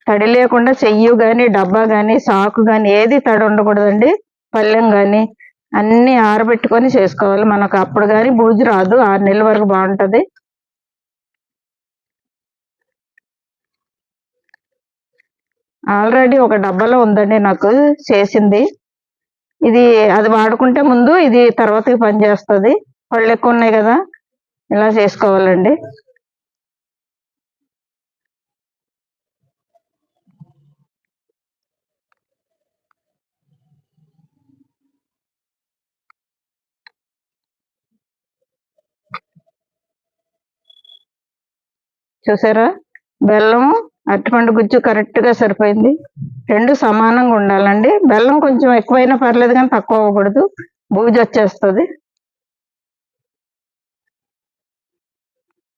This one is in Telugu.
తడి లేకుండా చెయ్యి కానీ డబ్బా కానీ సాకు కానీ ఏది తడి ఉండకూడదండి. పళ్ళెం కానీ అన్నీ ఆరబెట్టుకొని చేసుకోవాలి. మనకు అప్పుడు కానీ బూజు రాదు, 6 నెలల వరకు బాగుంటుంది. ఆల్రెడీ ఒక డబ్బాలో ఉందండి నాకు చేసింది. ఇది అది వాడుకుంటే ముందు ఇది తర్వాతకి పనిచేస్తుంది. పళ్ళు ఎక్కువ ఉన్నాయి కదా, ఇలా చేసుకోవాలండి. చూసారా, బెల్లం అరటిపండు గుజ్జు కరెక్ట్గా సరిపోయింది. 2 సమానంగా ఉండాలండి. బెల్లం కొంచెం ఎక్కువైనా పర్లేదు కానీ తక్కువ అవ్వకూడదు, బూజు వచ్చేస్తుంది.